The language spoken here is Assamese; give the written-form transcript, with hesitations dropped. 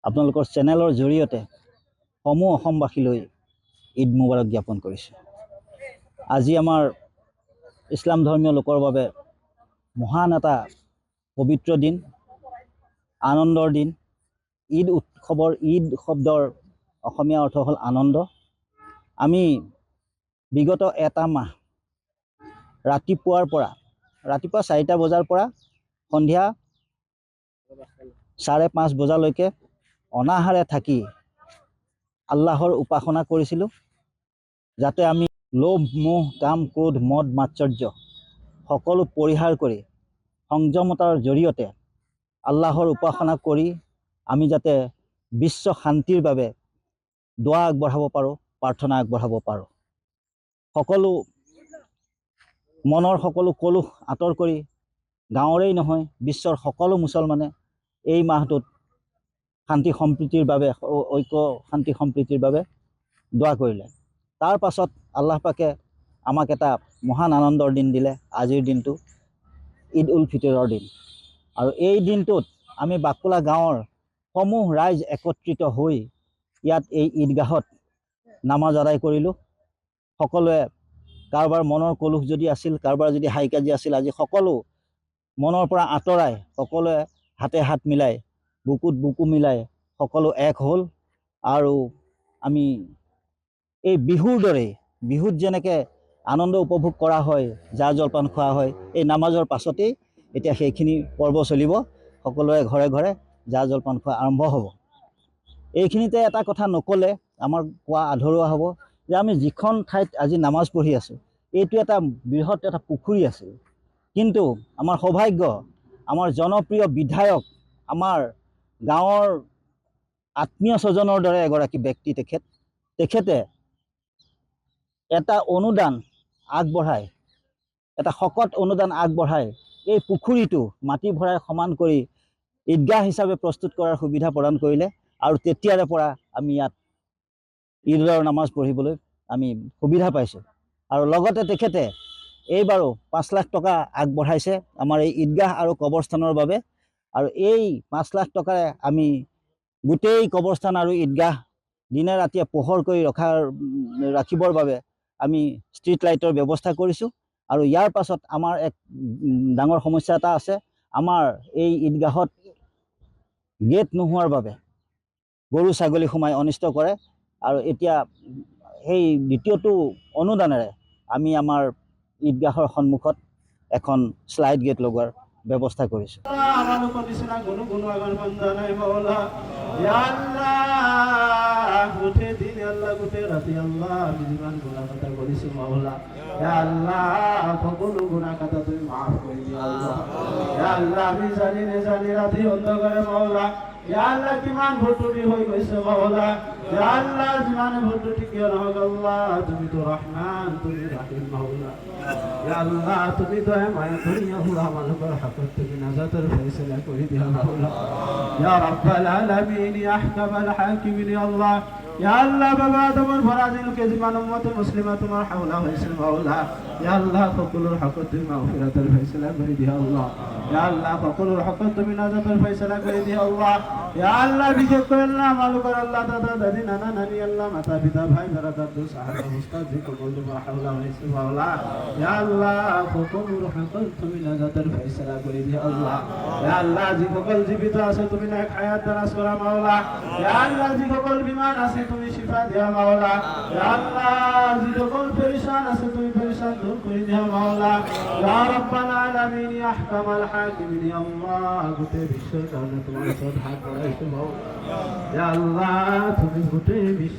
আপোনালোকৰ চেনেলৰ জৰিয়তে সমূহ অসমবাসীলৈ ঈদ মুবাৰক জ্ঞাপন কৰিছোঁ। আজি আমাৰ ইছলাম ধৰ্মীয় লোকৰ বাবে মহান এটা পবিত্ৰ দিন, আনন্দৰ দিন। ঈদ উৎসৱৰ ঈদ শব্দৰ অসমীয়া অৰ্থ হ'ল আনন্দ। আমি বিগত এটা মাহ ৰাতিপুৱা 4টা বজাৰ পৰা সন্ধিয়া 5:30 বজালৈকে অনাহাৰে থাকি আল্লাহৰ উপাসনা কৰিছিলোঁ, যাতে আমি লোভ, মোহ, কাম, ক্ৰোধ, মদ, মাৎসৰ্য সকলো পৰিহাৰ কৰি সংযমতাৰ জৰিয়তে আল্লাহৰ উপাসনা কৰি আমি যাতে বিশ্ব শান্তিৰ বাবে দোৱা আগবঢ়াব পাৰোঁ, প্ৰাৰ্থনা আগবঢ়াব পাৰোঁ। মনৰ সকলো কলুষ আঁতৰ কৰি গাঁৱৰেই নহয় বিশ্বৰ সকলো মুছলমানে এই মাহটোত শান্তি সম্প্ৰীতিৰ বাবে, ঐক্য শান্তি সম্প্ৰীতিৰ বাবে দোৱা কৰিলে। তাৰ পাছত আল্লাহ পাকে আমাক এটা মহান আনন্দৰ দিন দিলে। আজিৰ দিনটো ঈদ উল ফিতৰৰ দিন, আৰু এই দিনটোত আমি বাকুলা গাঁৱৰ সমূহ ৰাইজ একত্ৰিত হৈ ইয়াত এই ঈদগাহত নামাজ আদায় কৰিলোঁ। সকলোৱে কাৰোবাৰ মনৰ কলুষ যদি আছিল, কাৰোবাৰ যদি হাই কাজিয়া আছিল, আজি সকলো মনৰ পৰা আঁতৰাই সকলোৱে হাতে হাত মিলাই, বুকুত বুকু মিলাই সকলো এক হ'ল। আৰু আমি এই বিহুৰ দৰেই, বিহুত যেনেকৈ আনন্দ উপভোগ কৰা হয়, জা জলপান খোৱা হয়, এই নামাজৰ পাছতেই এতিয়া সেইখিনি পৰ্ব চলিব। সকলোৱে ঘৰে ঘৰে জা জলপান খোৱা আৰম্ভ হ'ব। এইখিনিতে এটা কথা নক'লে আমাৰ কোৱা আধৰুৱা হ'ব যে আমি যিখন ঠাইত আজি নামাজ পঢ়ি আছোঁ, এইটো এটা বৃহৎ এটা পুখুৰী আছিল, কিন্তু আমাৰ সৌভাগ্য, আমাৰ জনপ্ৰিয় বিধায়ক, আমাৰ গাঁৱৰ আত্মীয় স্বজনৰ দৰে এগৰাকী ব্যক্তি তেখেতে এটা অনুদান আগবঢ়াই, এটা শকত অনুদান আগবঢ়াই এই পুখুৰীটো মাটি ভৰাই সমান কৰি ঈদগাহ হিচাপে প্ৰস্তুত কৰাৰ সুবিধা প্ৰদান কৰিলে। আৰু তেতিয়াৰে পৰা আমি ইয়াত ঈদৰ নামাজ পঢ়িবলৈ আমি সুবিধা পাইছোঁ। আৰু লগতে তেখেতে এইবাৰো 5 লাখ টকা আগবঢ়াইছে আমাৰ এই ঈদগাহ আৰু কবৰস্থানৰ বাবে। আৰু এই 5 লাখ টকাৰে আমি গোটেই কবৰস্থান আৰু ঈদগাহ দিনে ৰাতিয়ে পোহৰ কৰি ৰাখিবৰ বাবে আমি ষ্ট্ৰীট লাইটৰ ব্যৱস্থা কৰিছোঁ। আৰু ইয়াৰ পাছত আমাৰ এক ডাঙৰ সমস্যা এটা আছে। আমাৰ এই ঈদগাহত গেট নোহোৱাৰ বাবে গৰু ছাগলী সোমাই অনিষ্ট কৰে। আৰু এতিয়া সেই দ্বিতীয়টো অনুদানেৰে আমি আমাৰ ঈদগাহৰ সন্মুখত এখন শ্লাইড গেট লগোৱাৰ ব্যৱস্থা কৰিছোঁ। আল্লাহ কিমান ভুলটুটি হৈ গৈছে মাওলা, আল্লাহ যিমানে ভুলটুটি কিয় নহওক আল্লাহ তুমি তো রহমান, তুমি রাহিম মাওলা। আল্লাহ তুমি দয়া মায়া করিয়া হুয়া মানুষের হাতত তুমি নাজাতের ফয়সালা করে দিয়া মাওলা। ইয়া রাব্বাল আলামিন, ইয়া আহকামাল হাকিমিন, ইয়া আল্লাহ, ইয়া আল্লাহ বাবা তোমার ফরাজিলকে জীবন উম্মত মুসলিমা তোমার হাওলা হয়েছে মাওলা। ইয়া আল্লাহ সকলের হকত তুমি মাগফিরাতের ফয়সালা করে দিয়া আল্লাহ। ইয়া আল্লাহ সকলের হকত তুমি নাজাতের ফয়সালা করে দিয়া আল্লাহ। ইয়া আল্লাহ বিশেষ করে আল্লাহ মালুকার আল্লাহ দাদা দাদি নানা নানি আল্লাহ মাতা পিতা ভাই বেরাদার দোস্ত সাহাবা উস্তাদ যে কবুল তোমার হাওলা হয়েছে মাওলা। ইয়া আল্লাহ সকলের হকত তুমি নাজাতের ফয়সালা করে দিয়া আল্লাহ। ইয়া আল্লাহ যে সকল জীবিত আছে তুমি নেক হায়াত দারাজ করা মাওলা। ইয়া আল্লাহ যে সকল বিমার আছে তুমি শিফা দিয়া মাওলা। ইয়া আল্লাহ যে সকল পেরেশান আছে তুমি পেরেশান দূর করে দিয়া মাওলা। ইয়া রাব্বাল আলামিন, ইয়া আহকামাল হাকিমিন, ইয়া আল্লাহ গোটে বিশ্বের কারণে তোমার সাথে হাত বাড়াইছো মাওলা। ইয়া আল্লাহ তুমি গোটে